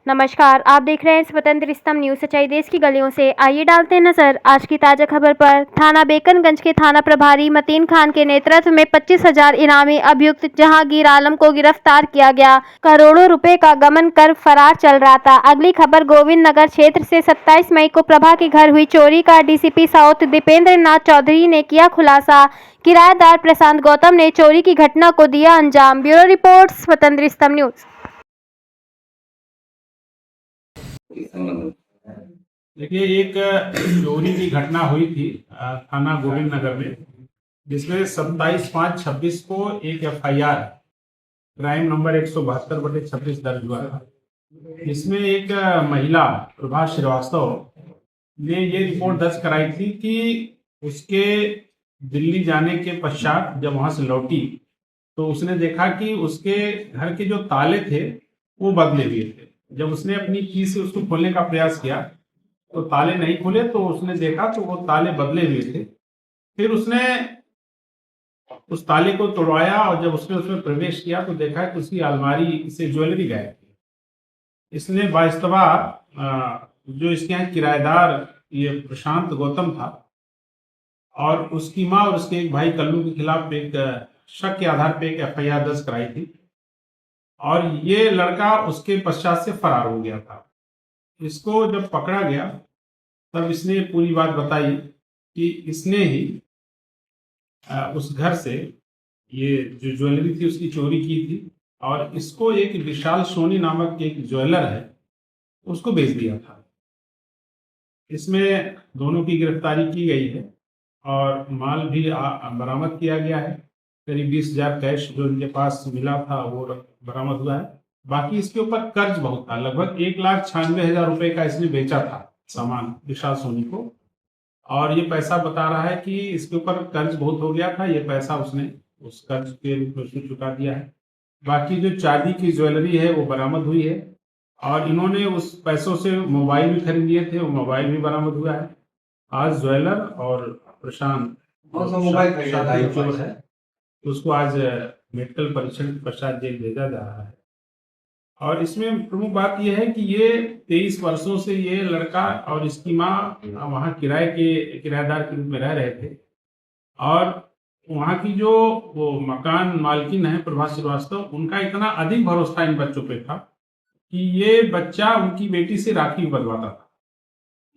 नमस्कार, आप देख रहे हैं स्वतंत्र स्तंभ न्यूज। सच्चाई देश की गलियों से। आइए डालते हैं नजर आज की ताजा खबर पर। थाना बेकनगंज के थाना प्रभारी मतीन खान के नेतृत्व में 25,000 इनामी अभियुक्त जहांगीर आलम को गिरफ्तार किया गया। करोड़ों रुपए का गबन कर फरार चल रहा था। अगली खबर गोविंद नगर क्षेत्र से 27 मई को प्रभा के घर हुई चोरी का डीसीपी साउथ दीपेंद्र नाथ चौधरी ने किया खुलासा। किराएदार प्रशांत गौतम ने चोरी की घटना को दिया अंजाम। ब्यूरो रिपोर्ट, स्वतंत्र स्तंभ न्यूज। देखिए, एक चोरी की घटना हुई थी थाना गोविंद नगर में, जिसमें 27/5/26 को एक एफआईआर क्राइम नंबर 172/26 दर्ज हुआ था। इसमें एक महिला प्रभा श्रीवास्तव ने ये रिपोर्ट दर्ज कराई थी कि उसके दिल्ली जाने के पश्चात जब वहां से लौटी तो उसने देखा कि उसके घर के जो ताले थे वो बदले हुए थे। जब उसने अपनी की से उसको खोलने का प्रयास किया तो ताले नहीं खुले, तो उसने देखा तो वो ताले बदले हुए थे। फिर उसने उस ताले को तोड़वाया और जब उसने उसमें प्रवेश किया तो देखा कि उसकी अलमारी से ज्वेलरी गायब थी। इसने वास्तवा जो इसके यहाँ किराएदार ये प्रशांत गौतम था और उसकी माँ और उसके एक भाई कल्लू के खिलाफ एक शक के आधार पर एक एफआईआर दर्ज कराई थी और ये लड़का उसके पश्चात से फरार हो गया था। इसको जब पकड़ा गया तब इसने पूरी बात बताई कि इसने ही उस घर से ये जो ज्वेलरी थी उसकी चोरी की थी और इसको एक विशाल सोनी नामक एक ज्वेलर है उसको बेच दिया था। इसमें दोनों की गिरफ्तारी की गई है और माल भी बरामद किया गया है। करीब 20,000 कैश जो इनके पास मिला था वो बरामद हुआ है। बाकी इसके ऊपर कर्ज बहुत था, लगभग 1,96,000 रुपए का इसने बेचा था सामान विशाल सोनी को, और ये पैसा बता रहा है कि इसके ऊपर कर्ज बहुत हो गया था, ये पैसा उसने उस कर्ज के रूप में उसने चुका दिया है। बाकी जो चांदी की ज्वेलरी है वो बरामद हुई है और इन्होंने उस पैसों से मोबाइल भी खरीद लिए थे, वो मोबाइल भी बरामद हुआ है। आज ज्वेलर और प्रशांत चोर है उसको आज मेडिकल परीक्षण के पश्चात जेल भेजा जा रहा है। और इसमें प्रमुख बात यह है कि ये 23 वर्षों से ये लड़का और इसकी माँ वहाँ किराएदार के रूप में रह रहे थे और वहाँ की जो वो मकान मालकिन है प्रभा श्रीवास्तव, उनका इतना अधिक भरोसा इन बच्चों पे था कि ये बच्चा उनकी बेटी से राखी बंधवाता था।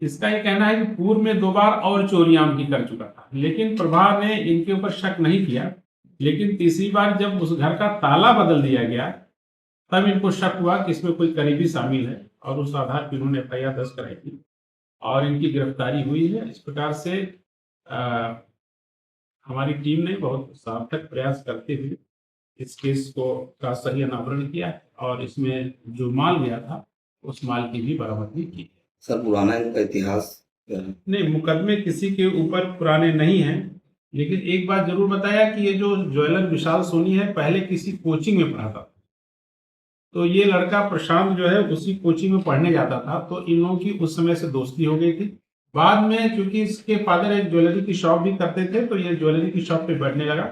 इसका ये कहना है कि पूर्व में 2 बार और चोरियां उनकी कर चुका था, लेकिन प्रभा ने इनके ऊपर शक नहीं किया। लेकिन तीसरी बार जब उस घर का ताला बदल दिया गया तब इनको शक हुआ कि इसमें कोई करीबी शामिल है और उस आधार पर इन्होंने एफआईआर दर्ज कराई थी और इनकी गिरफ्तारी हुई है। इस प्रकार से हमारी टीम ने बहुत सार्थक प्रयास करते हुए इस केस को का सही अनावरण किया और इसमें जो माल गया था उस माल की भी बरामदगी की। सर, पुराना इनका इतिहास नहीं, मुकदमे किसी के ऊपर पुराने नहीं हैं, लेकिन एक बात जरूर बताया कि ये जो ज्वेलर विशाल सोनी है पहले किसी कोचिंग में पढ़ा था, तो ये लड़का प्रशांत जो है उसी कोचिंग में पढ़ने जाता था, तो इन लोगों की उस समय से दोस्ती हो गई थी। बाद में चूंकि इसके फादर एक ज्वेलरी की शॉप भी करते थे तो ये ज्वेलरी की शॉप पे बैठने लगा।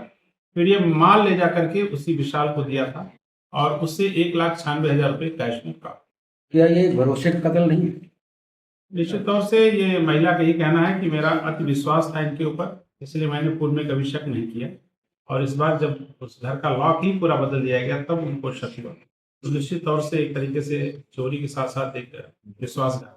फिर ये माल ले जा करके उसी विशाल को दिया था और उससे 1,96,000 रुपये कैश में प्राप्त। क्या ये भरोसे का कत्ल नहीं है? निश्चित तौर से ये महिला का ही कहना है कि मेरा अति विश्वास था इनके ऊपर, इसलिए मैंने पूर्व में कभी शक नहीं किया और इस बार जब उस घर का लॉक ही पूरा बदल दिया गया तब उनको शक हुआ। तो निश्चित तौर से एक तरीके से चोरी के साथ साथ एक विश्वासघात